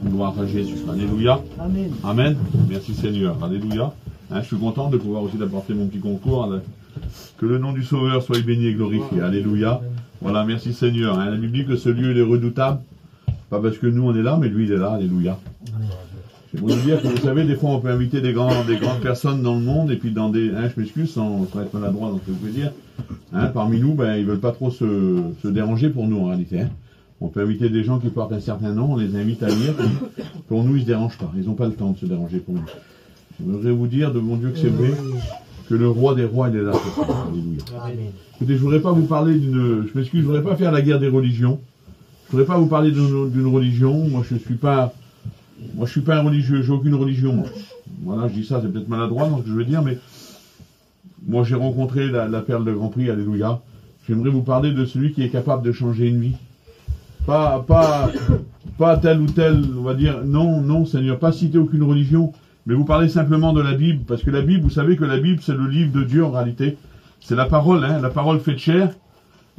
Gloire à Jésus. Alléluia. Amen. Amen. Merci Seigneur. Alléluia. Je suis content de pouvoir aussi apporter mon petit concours. Que le nom du Sauveur soit béni et glorifié. Alléluia. Voilà, merci Seigneur. La Bible dit que ce lieu il est redoutable. Pas parce que nous on est là, mais lui il est là. Alléluia. Je voulais vous dire que vous savez, des fois on peut inviter des grandes personnes dans le monde et puis dans des... je m'excuse sans être maladroit dans ce que je veux dire. Parmi nous, ils veulent pas trop se déranger pour nous en réalité. On peut inviter des gens qui portent un certain nom, on les invite à lire. Pour nous, ils ne se dérangent pas. Ils n'ont pas le temps de se déranger pour nous. Je voudrais vous dire de mon Dieu que c'est vrai, que le roi des rois, il est là. Alléluia. Écoutez, je voudrais pas vous parler d'une... Je m'excuse, je voudrais pas faire la guerre des religions. Je voudrais pas vous parler d'une religion. Moi, je suis pas un religieux. J'ai aucune religion. Moi. Voilà, je dis ça, c'est peut-être maladroit dans ce que je veux dire, mais moi, j'ai rencontré la perle de Grand Prix. Alléluia. J'aimerais vous parler de celui qui est capable de changer une vie. Pas tel ou tel, on va dire, non, Seigneur, pas citer aucune religion, mais vous parlez simplement de la Bible, parce que la Bible, vous savez que la Bible, c'est le livre de Dieu en réalité. C'est la parole, la parole faite chair.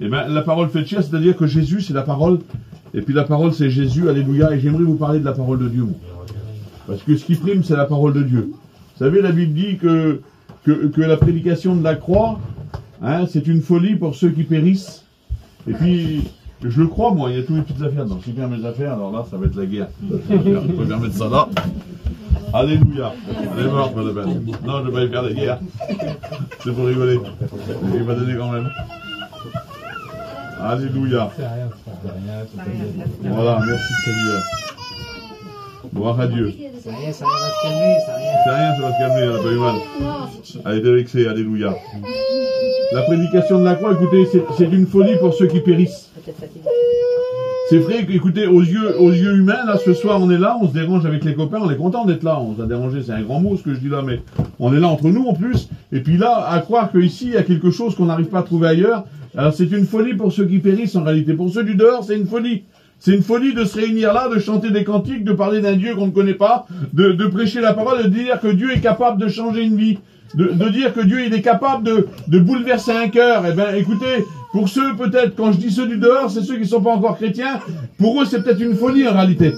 Et la parole faite chair, c'est-à-dire que Jésus, c'est la parole, et puis la parole, c'est Jésus, alléluia, et j'aimerais vous parler de la parole de Dieu, moi. Parce que ce qui prime, c'est la parole de Dieu. Vous savez, la Bible dit que la prédication de la croix, c'est une folie pour ceux qui périssent, et puis... Je le crois, moi, il y a toutes les petites affaires dedans. Si bien mes affaires, alors là, ça va être la guerre. Je peux bien mettre ça là. Alléluia. Elle est morte, madame. Non, je ne vais pas y faire la guerre. C'est pour rigoler. Il m'a donné quand même. Alléluia. Voilà, merci Seigneur. Gloire à Dieu. C'est rien, ça va se calmer, C'est rien, ça va se calmer, on n'a pas eu mal. Elle était vexée, alléluia. La prédication de la croix, écoutez, c'est une folie pour ceux qui périssent. C'est vrai qu'écoutez, aux yeux humains, là, ce soir, on est là, on se dérange avec les copains, on est content d'être là. On s'est dérangé, c'est un grand mot ce que je dis là, mais on est là entre nous en plus. Et puis là, à croire qu'ici, il y a quelque chose qu'on n'arrive pas à trouver ailleurs. Alors c'est une folie pour ceux qui périssent en réalité. Pour ceux du dehors, c'est une folie. C'est une folie de se réunir là, de chanter des cantiques, de parler d'un Dieu qu'on ne connaît pas, de prêcher la parole, de dire que Dieu est capable de changer une vie. De dire que Dieu il est capable de bouleverser un cœur. Eh bien, écoutez, pour ceux peut-être, quand je dis ceux du dehors, c'est ceux qui ne sont pas encore chrétiens, pour eux c'est peut-être une folie en réalité.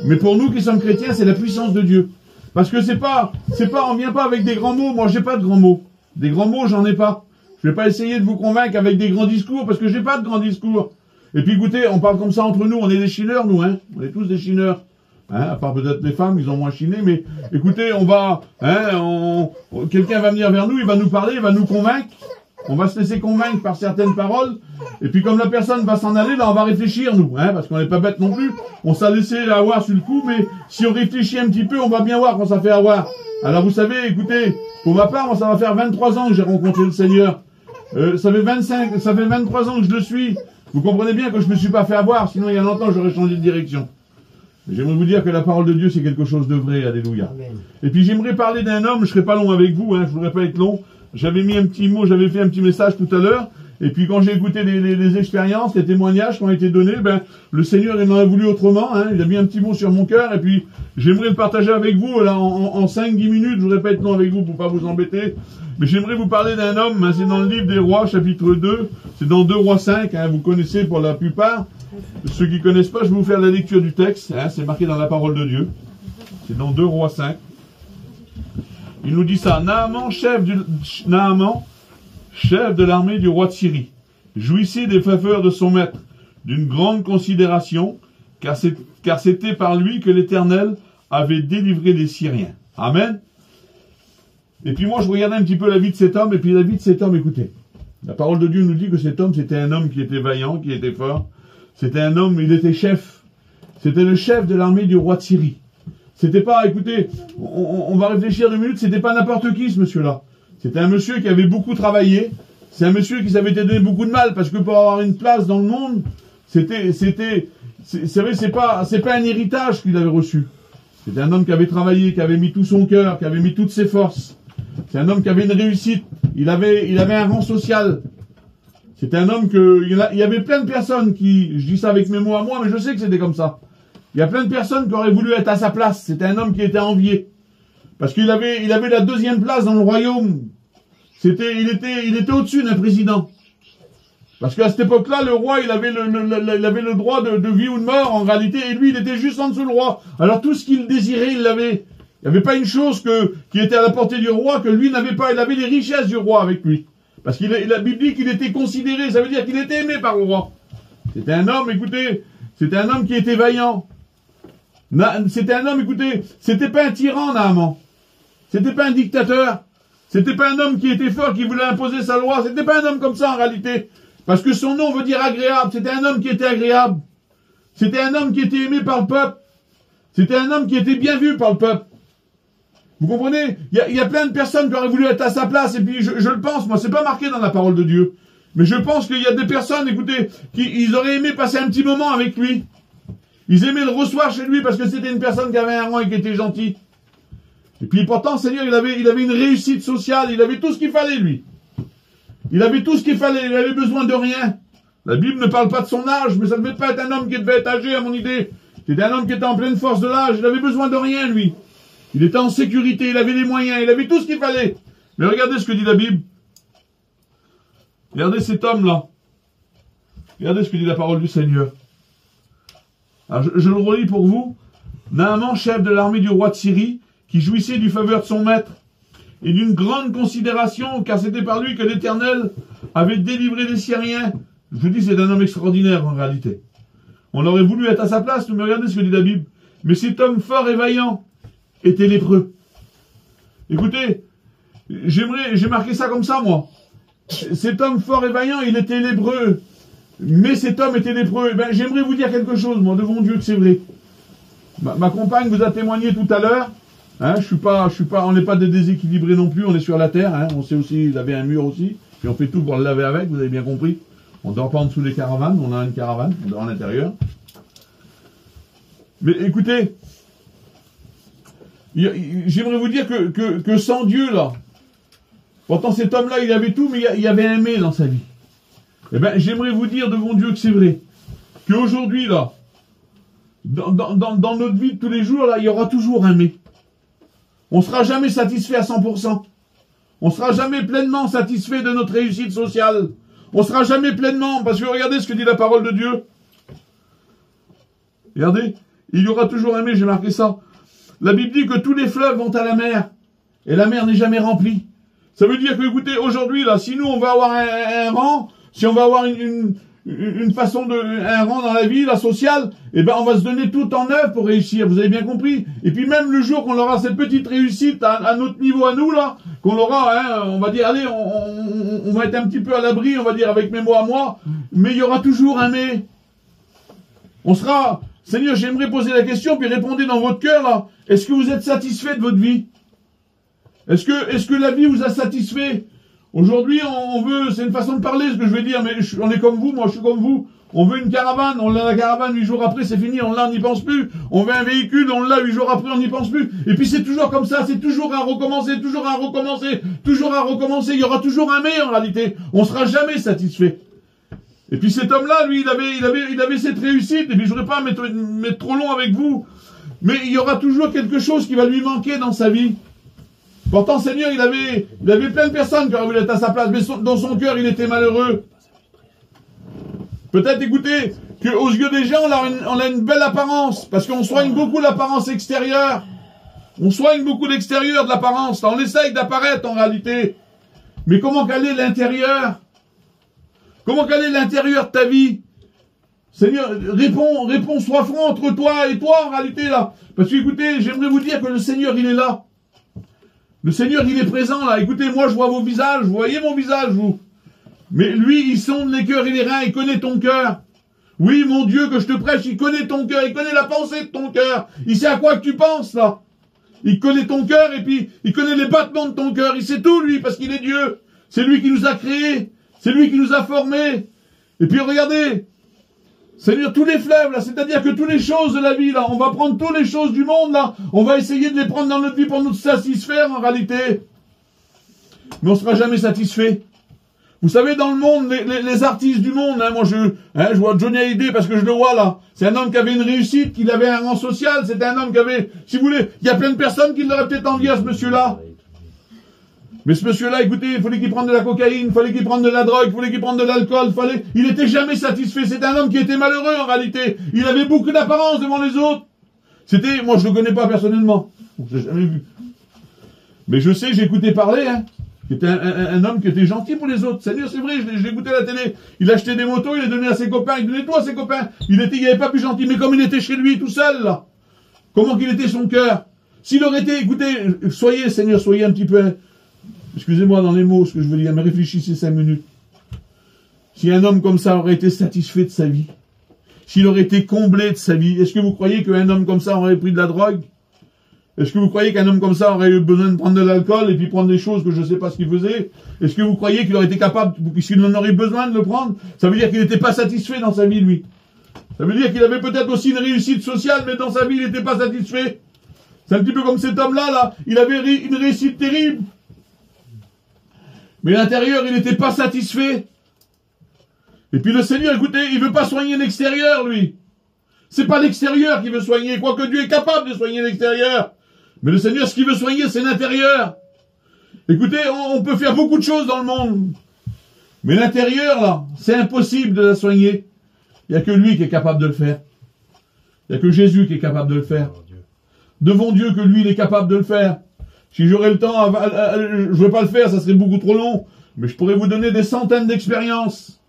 Mais pour nous qui sommes chrétiens, c'est la puissance de Dieu. Parce que on vient pas avec des grands mots, moi j'ai pas de grands mots. Des grands mots, j'en ai pas. Je vais pas essayer de vous convaincre avec des grands discours, parce que j'ai pas de grands discours. Et puis écoutez, on parle comme ça entre nous, on est des chineurs nous, on est tous des chineurs. À part peut-être les femmes, ils ont moins chiné, mais écoutez, on va, quelqu'un va venir vers nous, il va nous parler, il va nous convaincre, on va se laisser convaincre par certaines paroles, et puis comme la personne va s'en aller, là on va réfléchir nous, parce qu'on n'est pas bête non plus, on s'est laissé avoir sur le coup, mais si on réfléchit un petit peu, on va bien voir quand ça fait avoir. Alors vous savez, écoutez, pour ma part, moi ça va faire 23 ans que j'ai rencontré le Seigneur, ça fait 23 ans que je le suis, vous comprenez bien que je me suis pas fait avoir, sinon il y a longtemps j'aurais changé de direction. J'aimerais vous dire que la parole de Dieu, c'est quelque chose de vrai, alléluia. Amen. Et puis j'aimerais parler d'un homme, je serai pas long avec vous, je voudrais pas être long. J'avais mis un petit mot, j'avais fait un petit message tout à l'heure, et puis quand j'ai écouté les expériences, les témoignages qui ont été donnés, le Seigneur, il en a voulu autrement, il a mis un petit mot sur mon cœur, et puis j'aimerais le partager avec vous, là, en 5-10 minutes, je voudrais pas être long avec vous pour pas vous embêter, mais j'aimerais vous parler d'un homme, c'est dans le livre des Rois, chapitre 2, c'est dans 2 Rois 5, vous connaissez pour la plupart. Ceux qui ne connaissent pas, je vais vous faire la lecture du texte, c'est marqué dans la parole de Dieu. C'est dans 2 Rois 5. Il nous dit ça, Naaman, chef de l'armée du roi de Syrie, jouissait des faveurs de son maître, d'une grande considération, car c'était par lui que l'Éternel avait délivré les Syriens. Amen. Et puis moi, je regardais un petit peu la vie de cet homme, et puis la vie de cet homme, écoutez. La parole de Dieu nous dit que cet homme, c'était un homme qui était vaillant, qui était fort. C'était un homme, il était chef. C'était le chef de l'armée du roi de Syrie. C'était pas, écoutez, on va réfléchir 2 minutes, c'était pas n'importe qui ce monsieur-là. C'était un monsieur qui avait beaucoup travaillé. C'est un monsieur qui s'avait été donné beaucoup de mal, parce que pour avoir une place dans le monde, c'est pas un héritage qu'il avait reçu. C'était un homme qui avait travaillé, qui avait mis tout son cœur, qui avait mis toutes ses forces. C'est un homme qui avait une réussite. Il avait un rang social. C'est un homme il y avait plein de personnes qui, je dis ça avec mes mots à moi, mais je sais que c'était comme ça. Il y a plein de personnes qui auraient voulu être à sa place. C'était un homme qui était envié. Parce qu'il avait la 2e place dans le royaume. Il était au-dessus d'un président. Parce qu'à cette époque-là, le roi, il avait le droit de vie ou de mort, en réalité, et lui, il était juste en dessous le roi. Alors tout ce qu'il désirait, il l'avait. Il n'y avait pas une chose qui était à la portée du roi que lui n'avait pas. Il avait les richesses du roi avec lui. Parce qu'il la Bible dit qu'il était considéré, ça veut dire qu'il était aimé par le roi. C'était un homme, écoutez, c'était un homme qui était vaillant. C'était un homme, écoutez, c'était pas un tyran, Naaman. C'était pas un dictateur. C'était pas un homme qui était fort, qui voulait imposer sa loi. C'était pas un homme comme ça, en réalité. Parce que son nom veut dire agréable. C'était un homme qui était agréable. C'était un homme qui était aimé par le peuple. C'était un homme qui était bien vu par le peuple. Vous comprenez? Il y a plein de personnes qui auraient voulu être à sa place, et puis je le pense, moi, c'est pas marqué dans la parole de Dieu. Mais je pense qu'il y a des personnes, écoutez, ils auraient aimé passer un petit moment avec lui. Ils aimaient le recevoir chez lui parce que c'était une personne qui avait un rang et qui était gentil. Et puis pourtant, Seigneur, il avait une réussite sociale, il avait tout ce qu'il fallait, lui. Il avait tout ce qu'il fallait, il avait besoin de rien. La Bible ne parle pas de son âge, mais ça ne devait pas être un homme qui devait être âgé, à mon idée. C'était un homme qui était en pleine force de l'âge, il avait besoin de rien, lui. Il était en sécurité, il avait les moyens, il avait tout ce qu'il fallait. Mais regardez ce que dit la Bible. Regardez cet homme-là. Regardez ce que dit la parole du Seigneur. Alors je le relis pour vous. Naaman, chef de l'armée du roi de Syrie, qui jouissait du faveur de son maître et d'une grande considération, car c'était par lui que l'Éternel avait délivré les Syriens. Je vous dis, c'est un homme extraordinaire en réalité. On aurait voulu être à sa place, mais regardez ce que dit la Bible. Mais cet homme fort et vaillant était lépreux. Écoutez, j'ai marqué ça comme ça, moi. Cet homme fort et vaillant, il était lépreux. Mais cet homme était lépreux. Ben, j'aimerais vous dire quelque chose, moi, devant Dieu, que c'est vrai. Ma compagne vous a témoigné tout à l'heure. Hein, on n'est pas des déséquilibrés non plus, on est sur la terre. Hein, on sait aussi laver un mur aussi. Puis on fait tout pour le laver avec, vous avez bien compris. On ne dort pas en dessous des caravanes, on a une caravane, on dort à l'intérieur. Mais écoutez, j'aimerais vous dire que sans Dieu, là, pourtant cet homme-là, il avait tout, mais il y avait un mais dans sa vie. Eh ben, j'aimerais vous dire devant Dieu que c'est vrai. Qu'aujourd'hui, là, dans notre vie de tous les jours, là, il y aura toujours un mais. On ne sera jamais satisfait à 100%. On ne sera jamais pleinement satisfait de notre réussite sociale. On ne sera jamais pleinement, parce que regardez ce que dit la parole de Dieu. Regardez, il y aura toujours un mais, j'ai marqué ça. La Bible dit que tous les fleuves vont à la mer, et la mer n'est jamais remplie. Ça veut dire que, écoutez, aujourd'hui, là, si nous, on va avoir un rang, si on va avoir une façon un rang dans la vie, la sociale, eh ben, on va se donner tout en œuvre pour réussir, vous avez bien compris. Et puis même le jour qu'on aura cette petite réussite à notre niveau à nous, là, qu'on aura, hein, on va dire, allez, on va être un petit peu à l'abri, on va dire, avec mes mots à moi, mais il y aura toujours un mais. On sera, Seigneur, j'aimerais poser la question, puis répondez dans votre cœur, là, est-ce que vous êtes satisfait de votre vie? Est-ce que la vie vous a satisfait? Aujourd'hui, on veut, c'est une façon de parler ce que je vais dire, mais on est comme vous, moi je suis comme vous. On veut une caravane, on l'a la caravane, 8 jours après c'est fini, on l'a, on n'y pense plus. On veut un véhicule, on l'a, 8 jours après on n'y pense plus. Et puis c'est toujours comme ça, c'est toujours à recommencer, toujours à recommencer, toujours à recommencer. Il y aura toujours un mais en réalité. On sera jamais satisfait. Et puis cet homme-là, lui, il avait cette réussite, et puis je voudrais pas mettre trop long avec vous, mais il y aura toujours quelque chose qui va lui manquer dans sa vie. Pourtant, Seigneur, il avait plein de personnes qui auraient voulu être à sa place, mais dans son cœur, il était malheureux. Peut-être, écoutez, qu'aux yeux des gens, on a une belle apparence, parce qu'on soigne beaucoup l'apparence extérieure. On soigne beaucoup l'extérieur de l'apparence. On essaye d'apparaître en réalité. Mais comment quel est l'intérieur? Comment quel est l'intérieur de ta vie? Seigneur, réponds, sois franc entre toi et toi en réalité là. Parce que écoutez, j'aimerais vous dire que le Seigneur, il est là. Le Seigneur, il est présent là. Écoutez, moi, je vois vos visages. Vous voyez mon visage, vous. Mais lui, il sonde les cœurs et les reins. Il connaît ton cœur. Oui, mon Dieu, que je te prêche, il connaît ton cœur. Il connaît la pensée de ton cœur. Il sait à quoi que tu penses, là. Il connaît ton cœur et puis il connaît les battements de ton cœur. Il sait tout, lui, parce qu'il est Dieu. C'est lui qui nous a créés. C'est lui qui nous a formés. Et puis, regardez. Seigneur, tous les fleuves, là, c'est-à-dire que toutes les choses de la vie, là, on va prendre toutes les choses du monde, là, on va essayer de les prendre dans notre vie pour nous satisfaire, en réalité. Mais on ne sera jamais satisfait. Vous savez, dans le monde, les artistes du monde, hein, moi, je vois Johnny Hallyday parce que je le vois, là. C'est un homme qui avait une réussite, qui avait un rang social, c'était un homme qui avait, si vous voulez, il y a plein de personnes qui l'auraient peut-être envié à ce monsieur-là. Mais ce monsieur-là, écoutez, il fallait qu'il prenne de la cocaïne, il fallait qu'il prenne de la drogue, il fallait qu'il prenne de l'alcool, il était jamais satisfait. C'était un homme qui était malheureux, en réalité. Il avait beaucoup d'apparence devant les autres. Moi je le connais pas personnellement. Je l'ai jamais vu. Mais je sais, j'ai écouté parler, hein. C'était un homme qui était gentil pour les autres. C'est-à-dire, c'est vrai, je l'ai écouté à la télé. Il achetait des motos, il les donnait à ses copains, il donnait tout à ses copains. Il avait pas plus gentil, mais comme il était chez lui, tout seul, là. Comment qu'il était son cœur. S'il aurait été, écoutez, soyez, Seigneur, soyez un petit peu, excusez-moi dans les mots, ce que je veux dire, mais réfléchissez 5 minutes. Si un homme comme ça aurait été satisfait de sa vie, s'il aurait été comblé de sa vie, est-ce que vous croyez qu'un homme comme ça aurait pris de la drogue? Est-ce que vous croyez qu'un homme comme ça aurait eu besoin de prendre de l'alcool et puis prendre des choses que je ne sais pas ce qu'il faisait? Est-ce que vous croyez qu'il aurait été capable, s'il en aurait besoin de le prendre? Ça veut dire qu'il n'était pas satisfait dans sa vie, lui. Ça veut dire qu'il avait peut-être aussi une réussite sociale, mais dans sa vie, il n'était pas satisfait. C'est un petit peu comme cet homme-là, là. Il avait une réussite terrible. Mais à l'intérieur, il n'était pas satisfait. Et puis le Seigneur, écoutez, il veut pas soigner l'extérieur, lui. C'est pas l'extérieur qu'il veut soigner, quoique Dieu est capable de soigner l'extérieur. Mais le Seigneur, ce qu'il veut soigner, c'est l'intérieur. Écoutez, on peut faire beaucoup de choses dans le monde. Mais l'intérieur, là, c'est impossible de la soigner. Il n'y a que lui qui est capable de le faire. Il n'y a que Jésus qui est capable de le faire. Devant Dieu que lui, il est capable de le faire. Si j'aurais le temps, je ne veux pas le faire, ça serait beaucoup trop long. Mais je pourrais vous donner des centaines d'expériences.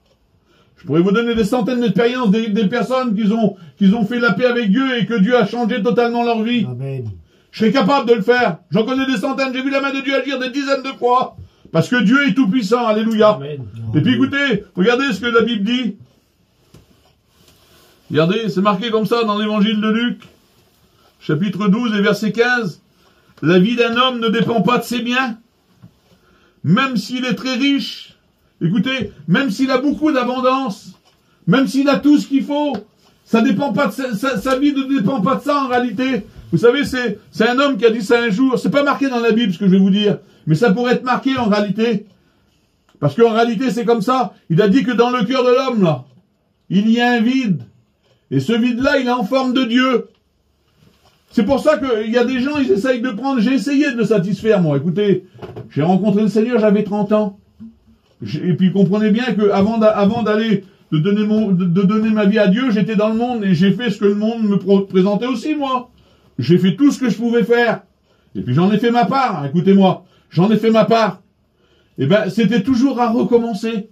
Je pourrais vous donner des centaines d'expériences des personnes qui ont fait la paix avec Dieu et que Dieu a changé totalement leur vie. Amen. Je serais capable de le faire. J'en connais des centaines. J'ai vu la main de Dieu agir des dizaines de fois. Parce que Dieu est tout puissant. Alléluia. Amen. Et puis écoutez, regardez ce que la Bible dit. Regardez, c'est marqué comme ça dans l'évangile de Luc, chapitre 12 et verset 15. La vie d'un homme ne dépend pas de ses biens. Même s'il est très riche. Écoutez, même s'il a beaucoup d'abondance. Même s'il a tout ce qu'il faut. Ça dépend pas de sa vie ne dépend pas de ça en réalité. Vous savez, c'est un homme qui a dit ça un jour. C'est pas marqué dans la Bible ce que je vais vous dire. Mais ça pourrait être marqué en réalité. Parce qu'en réalité, c'est comme ça. Il a dit que dans le cœur de l'homme, là, il y a un vide. Et ce vide-là, il est en forme de Dieu. C'est pour ça qu'il y a des gens, ils essayent de prendre... J'ai essayé de le satisfaire, moi. Écoutez, j'ai rencontré le Seigneur, j'avais 30 ans. Et puis, comprenez bien que avant d'aller... De donner ma vie à Dieu, j'étais dans le monde et j'ai fait ce que le monde me présentait aussi, moi. J'ai fait tout ce que je pouvais faire. Et puis j'en ai fait ma part, écoutez-moi. J'en ai fait ma part. Et ben, c'était toujours à recommencer.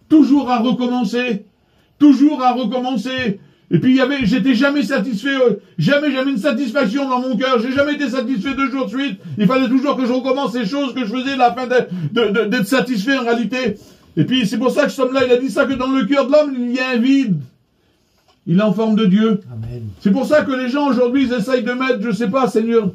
Toujours à recommencer. Toujours à recommencer. Et puis j'étais jamais satisfait, jamais une satisfaction dans mon cœur. J'ai jamais été satisfait 2 jours de suite. Il fallait toujours que je recommence les choses que je faisais afin d'être satisfait en réalité. Et puis c'est pour ça que cet homme-là, il a dit ça, que dans le cœur de l'homme, il y a un vide. Il est en forme de Dieu. Amen. C'est pour ça que les gens aujourd'hui, ils essayent de mettre, je sais pas, Seigneur,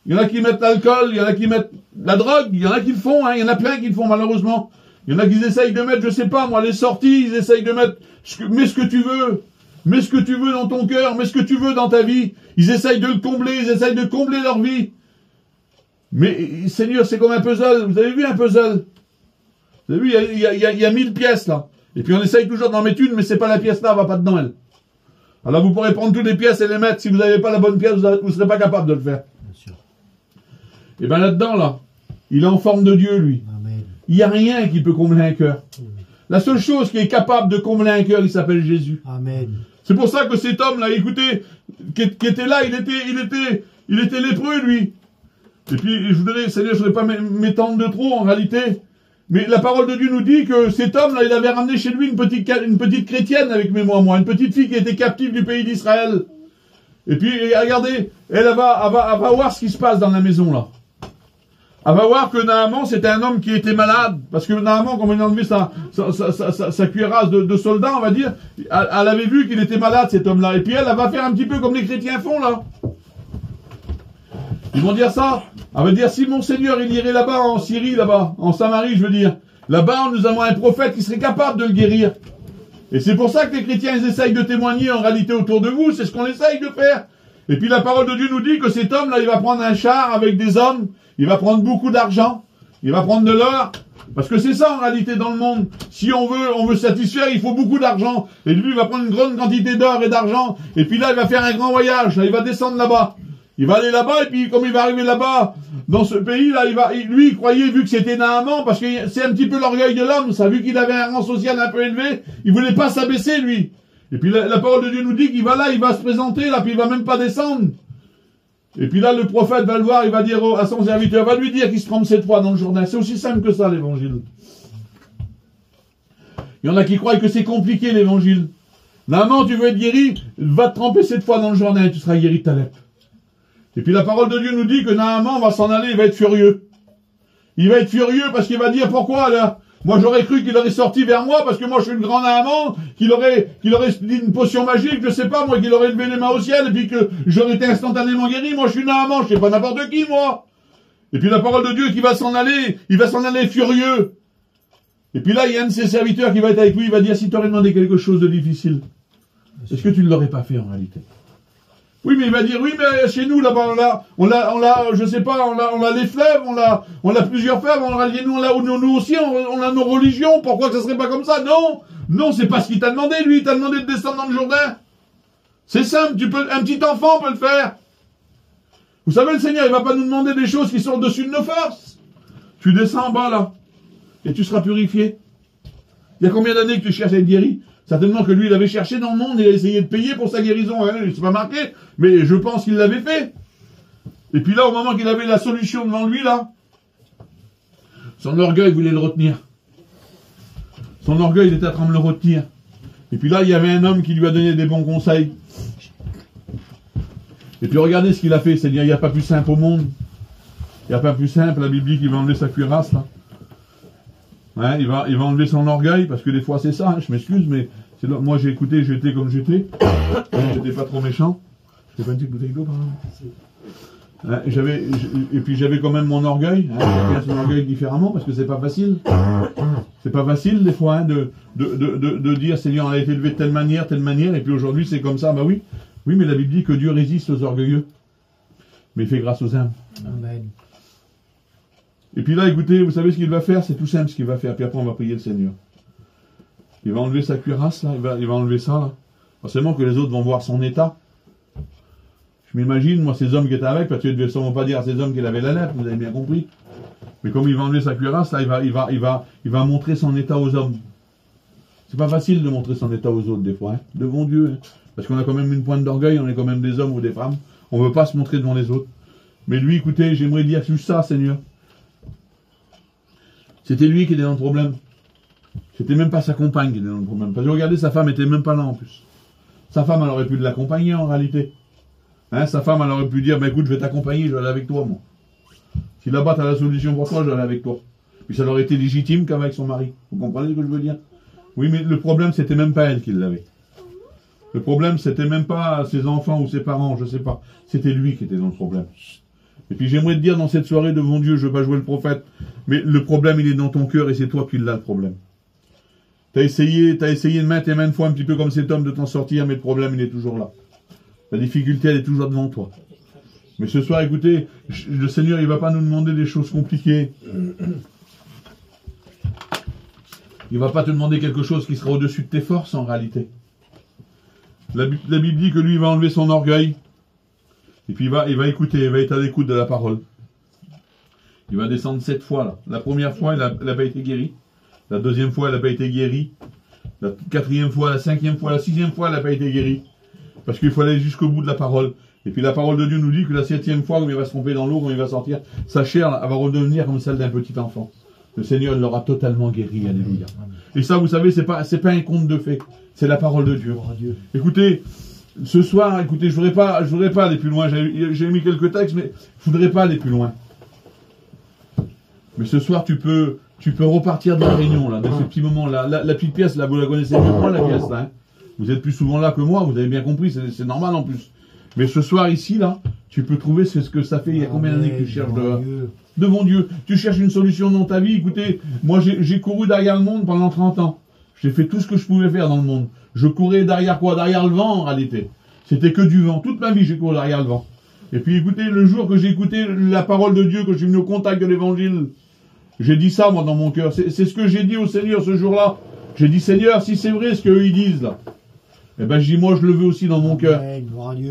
il y en a qui mettent l'alcool, il y en a qui mettent la drogue, il y en a qui le font, hein, il y en a plein qui le font malheureusement. Il y en a qui essayent de mettre, je sais pas, moi, les sorties, ils essayent de mettre, mets ce que tu veux. Mets ce que tu veux dans ton cœur, mets ce que tu veux dans ta vie. Ils essayent de le combler, ils essayent de combler leur vie. Mais, Seigneur, c'est comme un puzzle. Vous avez vu un puzzle? Vous avez vu, il y a 1000 pièces, là. Et puis on essaye toujours d'en mettre une, mais c'est pas la pièce là, elle va pas dedans, elle. Alors vous pourrez prendre toutes les pièces et les mettre. Si vous n'avez pas la bonne pièce, vous serez pas capable de le faire. Bien sûr. Et bien là-dedans, là, il est en forme de Dieu, lui. Amen. Il n'y a rien qui peut combler un cœur. La seule chose qui est capable de combler un cœur, il s'appelle Jésus. Amen. C'est pour ça que cet homme-là, écoutez, qui était là, il était lépreux, lui. Et puis, Seigneur, je ne voudrais pas m'étendre de trop, en réalité. Mais la parole de Dieu nous dit que cet homme-là, il avait ramené chez lui une petite chrétienne avec moi, une petite fille qui était captive du pays d'Israël. Et puis, regardez, elle va voir ce qui se passe dans la maison, là. Elle va voir que Naaman, c'était un homme qui était malade. Parce que Naaman, comme il a enlevé sa cuirasse de soldat, on va dire, elle avait vu qu'il était malade, cet homme-là. Et puis elle va faire un petit peu comme les chrétiens font, là. Ils vont dire ça. Elle va dire, si mon Seigneur, il irait là-bas, en Syrie, là-bas, en Samarie, je veux dire. Là-bas, nous avons un prophète qui serait capable de le guérir. Et c'est pour ça que les chrétiens, ils essayent de témoigner en réalité autour de vous. C'est ce qu'on essaye de faire. Et puis la parole de Dieu nous dit que cet homme-là, il va prendre un char avec des hommes. Il va prendre beaucoup d'argent. Il va prendre de l'or. Parce que c'est ça en réalité dans le monde. Si on veut satisfaire, il faut beaucoup d'argent. Et lui, il va prendre une grande quantité d'or et d'argent. Et puis là, il va faire un grand voyage. Là, il va descendre là-bas. Il va aller là-bas, et puis comme il va arriver là-bas, dans ce pays-là, lui, il croyait, vu que c'était Naaman, parce que c'est un petit peu l'orgueil de l'homme, ça, vu qu'il avait un rang social un peu élevé, il voulait pas s'abaisser, lui. Et puis la parole de Dieu nous dit qu'il va là, il va se présenter, là, puis il va même pas descendre. Et puis là, le prophète va le voir, il va dire à son serviteur, va lui dire qu'il se trompe 7 fois dans le journal. C'est aussi simple que ça, l'évangile. Il y en a qui croient que c'est compliqué, l'évangile. Naaman, tu veux être guéri, va te tremper 7 fois dans le journal et tu seras guéri de ta lèpre. Et puis la parole de Dieu nous dit que Naaman va s'en aller, il va être furieux. Il va être furieux parce qu'il va dire, pourquoi là? Moi j'aurais cru qu'il aurait sorti vers moi parce que moi je suis le grand Naaman, qu'il aurait dit une potion magique, je sais pas moi, qu'il aurait levé les mains au ciel et puis que j'aurais été instantanément guéri. Moi je suis Naaman, je sais pas n'importe qui moi. Et puis la parole de Dieu qui va s'en aller, il va s'en aller furieux. Et puis là il y a un de ses serviteurs qui va être avec lui, il va dire, si tu aurais demandé quelque chose de difficile, est-ce que tu ne l'aurais pas fait en réalité? Oui, mais il va dire, oui, mais chez nous, là-bas, on a, je sais pas, on a les fleuves, on a plusieurs fleuves, nous aussi, on a nos religions, pourquoi ça serait pas comme ça? Non, c'est pas ce qu'il t'a demandé, lui, il t'a demandé de descendre dans le Jourdain. C'est simple, un petit enfant peut le faire. Vous savez, le Seigneur, il va pas nous demander des choses qui sont au-dessus de nos forces. Tu descends en bas, là, et tu seras purifié. Il y a combien d'années que tu cherches à être guéri? Certainement que lui, il avait cherché dans le monde, il a essayé de payer pour sa guérison, hein, c'est pas marqué, mais je pense qu'il l'avait fait. Et puis là, au moment qu'il avait la solution devant lui, là, son orgueil voulait le retenir. Son orgueil, il était en train de le retenir. Et puis là, il y avait un homme qui lui a donné des bons conseils. Et puis regardez ce qu'il a fait, c'est-à-dire, il n'y a pas plus simple au monde. Il n'y a pas plus simple, la Bible dit qu'il va enlever sa cuirasse, là. Hein, il va enlever son orgueil, parce que des fois c'est ça, hein, je m'excuse, mais moi j'ai écouté, j'étais comme j'étais. J'étais pas trop méchant. J'ai pas une petite bouteille d'eau, par exemple. Hein, et puis j'avais quand même mon orgueil, hein, chacun son orgueil différemment, parce que c'est pas facile. C'est pas facile, des fois, hein, de dire, Seigneur, on a été élevé de telle manière, et puis aujourd'hui c'est comme ça, bah oui. Oui, mais la Bible dit que Dieu résiste aux orgueilleux, mais il fait grâce aux humbles. Amen. Et puis là, écoutez, vous savez ce qu'il va faire? C'est tout simple ce qu'il va faire. Puis après, on va prier le Seigneur. Il va enlever sa cuirasse, là. Il va enlever ça, là. Forcément que les autres vont voir son état. Je m'imagine, moi, ces hommes qui étaient avec, parce qu'ils ne devaient sûrement pas dire à ces hommes qu'il avait la lèpre, vous avez bien compris. Mais comme il va enlever sa cuirasse, là, il va montrer son état aux hommes. C'est pas facile de montrer son état aux autres, des fois, hein. Devant Dieu, hein. Parce qu'on a quand même une pointe d'orgueil, on est quand même des hommes ou des femmes. On ne veut pas se montrer devant les autres. Mais lui, écoutez, j'aimerais dire juste ça, Seigneur. C'était lui qui était dans le problème. C'était même pas sa compagne qui était dans le problème. Parce que regardez, sa femme était même pas là en plus. Sa femme, elle aurait pu l'accompagner en réalité. Hein, sa femme, elle aurait pu dire, écoute, je vais t'accompagner, je vais aller avec toi, moi. Si là-bas, tu as la solution pour toi, je vais aller avec toi. Puis ça aurait été légitime qu'avec son mari. Vous comprenez ce que je veux dire? Oui, mais le problème, c'était même pas elle qui l'avait. Le problème, c'était même pas ses enfants ou ses parents, je sais pas. C'était lui qui était dans le problème. Et puis j'aimerais te dire dans cette soirée devant Dieu, je veux pas jouer le prophète, mais le problème il est dans ton cœur et c'est toi qui l'as le problème. T'as essayé de maintes et maintes fois un petit peu comme cet homme de t'en sortir, mais le problème il est toujours là. La difficulté elle est toujours devant toi. Mais ce soir, écoutez, le Seigneur il va pas nous demander des choses compliquées. Il va pas te demander quelque chose qui sera au-dessus de tes forces en réalité. La Bible dit que lui il va enlever son orgueil. Et puis il va écouter, il va être à l'écoute de la parole. Il va descendre 7 fois là. La première fois, il n'a pas été guéri. La deuxième fois, il n'a pas été guéri. La quatrième fois, la cinquième fois, la sixième fois, il n'a pas été guéri. Parce qu'il faut aller jusqu'au bout de la parole. Et puis la parole de Dieu nous dit que la 7e fois, quand il va se tromper dans l'eau, quand il va sortir, sa chair là, elle va redevenir comme celle d'un petit enfant. Le Seigneur l'aura totalement guéri, alléluia. Et ça, vous savez, c'est pas un conte de fées. C'est la parole de Dieu. Écoutez, ce soir, écoutez, je voudrais pas aller plus loin. J'ai mis quelques textes, mais je voudrais pas aller plus loin. Mais ce soir, tu peux repartir de la réunion, là, de ce petit moment, là. La petite pièce, là, vous la connaissez mieux que moi, la pièce, là. Hein. Vous êtes plus souvent là que moi, vous avez bien compris, c'est normal en plus. Mais ce soir, ici, là, tu peux trouver ce que ça fait. Il y a combien d'années que tu cherches devant Dieu. Tu cherches une solution dans ta vie. Écoutez, moi, j'ai couru derrière le monde pendant 30 ans. J'ai fait tout ce que je pouvais faire dans le monde. Je courais derrière quoi? Derrière le vent, en réalité. C'était que du vent. Toute ma vie, j'ai couru derrière le vent. Et puis, écoutez, le jour que j'ai écouté la parole de Dieu, que j'ai mis au contact de l'évangile, j'ai dit ça, moi, dans mon cœur. C'est ce que j'ai dit au Seigneur ce jour-là. J'ai dit, Seigneur, si c'est vrai ce qu'eux ils disent, là, eh ben, je dis, moi, je le veux aussi dans mon cœur.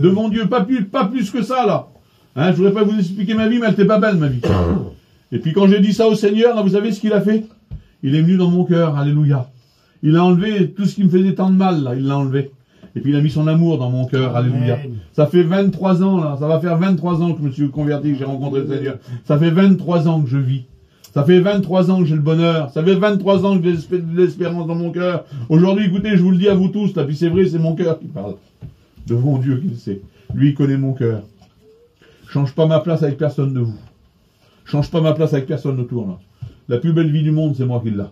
Devant Dieu, pas plus que ça, là. Hein, je voudrais pas vous expliquer ma vie, mais elle n'était pas belle, ma vie. Et puis quand j'ai dit ça au Seigneur, là, vous savez ce qu'il a fait? Il est venu dans mon cœur, alléluia. Il a enlevé tout ce qui me faisait tant de mal, là, il l'a enlevé. Et puis il a mis son amour dans mon cœur, alléluia. Ça fait 23 ans, là, ça va faire 23 ans que je me suis converti, que j'ai rencontré le Seigneur. Ça fait 23 ans que je vis. Ça fait 23 ans que j'ai le bonheur. Ça fait 23 ans que j'ai de l'espérance dans mon cœur. Aujourd'hui, écoutez, je vous le dis à vous tous, là, puis c'est vrai, c'est mon cœur qui parle. Devant Dieu qu'il sait. Lui, il connaît mon cœur. Change pas ma place avec personne de vous. Change pas ma place avec personne autour, là. La plus belle vie du monde, c'est moi qui l'ai.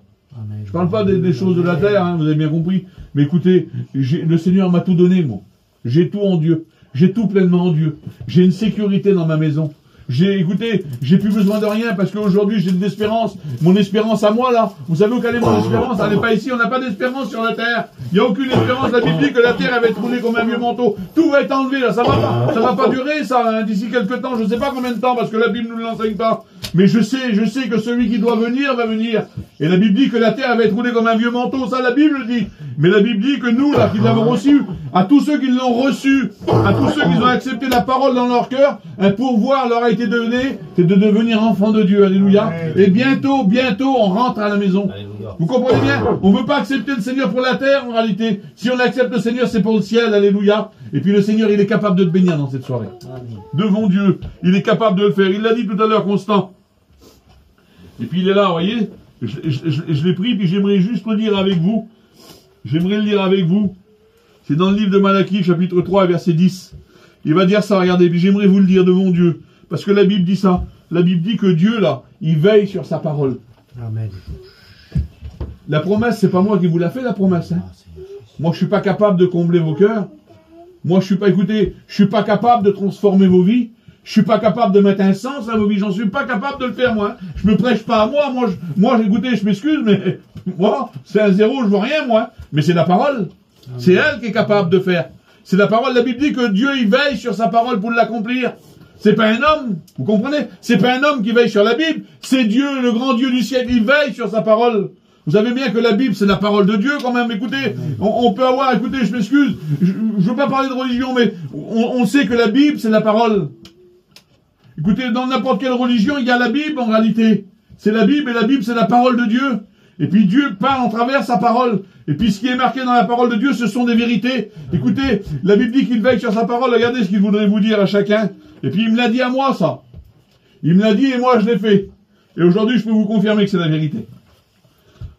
Je parle pas des choses de la terre, hein, vous avez bien compris. Mais écoutez, le Seigneur m'a tout donné, moi. J'ai tout en Dieu. J'ai tout pleinement en Dieu. J'ai une sécurité dans ma maison. Écoutez, j'ai plus besoin de rien parce qu'aujourd'hui j'ai de l'espérance. Mon espérance à moi, là, vous savez où quelle est mon espérance? Elle n'est pas ici, on n'a pas d'espérance sur la terre. Il n'y a aucune espérance. La Bible dit que la terre elle va être roulée comme un vieux manteau. Tout va être enlevé, là. Ça va pas durer, ça, hein, d'ici quelques temps. Je ne sais pas combien de temps parce que la Bible ne nous l'enseigne pas. Mais je sais que celui qui doit venir va venir. Et la Bible dit que la terre elle va être roulée comme un vieux manteau. Ça, la Bible dit. Mais la Bible dit que nous, là, qui l'avons reçu, à tous ceux qui l'ont reçu, à tous ceux qui ont accepté la parole dans leur cœur, un pourvoir leur a été donné, c'est de devenir enfant de Dieu. Alléluia. Et bientôt, on rentre à la maison. Alléluia. Vous comprenez bien? On ne veut pas accepter le Seigneur pour la terre, en réalité. Si on accepte le Seigneur, c'est pour le ciel. Alléluia. Et puis le Seigneur, il est capable de te bénir dans cette soirée. Amen. Devant Dieu, il est capable de le faire. Il l'a dit tout à l'heure, Constant. Et puis il est là, vous voyez. Je l'ai pris, puis j'aimerais juste le lire avec vous. J'aimerais le lire avec vous. C'est dans le livre de Malachie, chapitre 3, verset 10. Il va dire ça, regardez, puis j'aimerais vous le dire devant Dieu. Parce que la Bible dit ça. La Bible dit que Dieu, là, il veille sur sa parole. Amen. La promesse, c'est pas moi qui vous l'a fait, la promesse. Hein. Moi, je suis pas capable de combler vos cœurs. Moi, je suis pas capable de transformer vos vies. Je suis pas capable de mettre un sens à vos vies. J'en suis pas capable de le faire, moi. Je me prêche pas à moi. Moi, écoutez, je m'excuse, mais moi, c'est un zéro, je vois rien, moi. Mais c'est la parole. C'est elle qui est capable de faire. C'est la parole. La Bible dit que Dieu, il veille sur sa parole pour l'accomplir. C'est pas un homme. Vous comprenez? C'est pas un homme qui veille sur la Bible. C'est Dieu, le grand Dieu du ciel. Il veille sur sa parole. Vous savez bien que la Bible, c'est la parole de Dieu quand même. Écoutez, on peut avoir, écoutez, je m'excuse, je veux pas parler de religion, mais on sait que la Bible, c'est la parole. Écoutez, dans n'importe quelle religion, il y a la Bible en réalité. C'est la Bible, et la Bible, c'est la parole de Dieu. Et puis Dieu parle en travers sa parole. Et puis ce qui est marqué dans la parole de Dieu, ce sont des vérités. Écoutez, la Bible dit qu'il veille sur sa parole. Regardez ce qu'il voudrait vous dire à chacun. Et puis il me l'a dit à moi, ça. Il me l'a dit et moi je l'ai fait. Et aujourd'hui, je peux vous confirmer que c'est la vérité.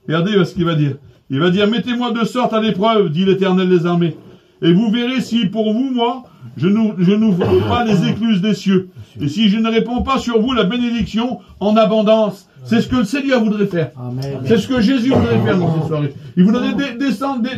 Regardez ce qu'il va dire. Il va dire, mettez-moi de sorte à l'épreuve, dit l'Éternel des armées. Et vous verrez si pour vous, moi, je n'ouvre pas les écluses des cieux. Et si je ne réponds pas sur vous la bénédiction en abondance. C'est ce que le Seigneur voudrait faire. C'est ce que Jésus voudrait faire dans cette soirée. Il voudrait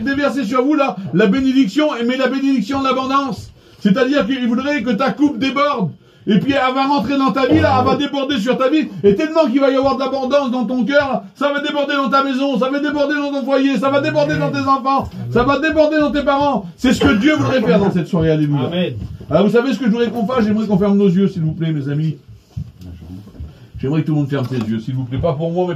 déverser sur vous là, la bénédiction, mais la bénédiction en abondance. C'est-à-dire qu'il voudrait que ta coupe déborde. Et puis elle va rentrer dans ta vie, là, elle va déborder sur ta vie, et tellement qu'il va y avoir de l'abondance dans ton cœur, ça va déborder dans ta maison, ça va déborder dans ton foyer, ça va déborder dans tes enfants, ça va déborder dans tes parents. C'est ce que Dieu voudrait faire dans cette soirée, alléluia. Amen. Alors vous savez ce que je voudrais qu'on fasse? J'aimerais qu'on ferme nos yeux, s'il vous plaît, mes amis. J'aimerais que tout le monde ferme ses yeux, s'il vous plaît, pas pour moi, mais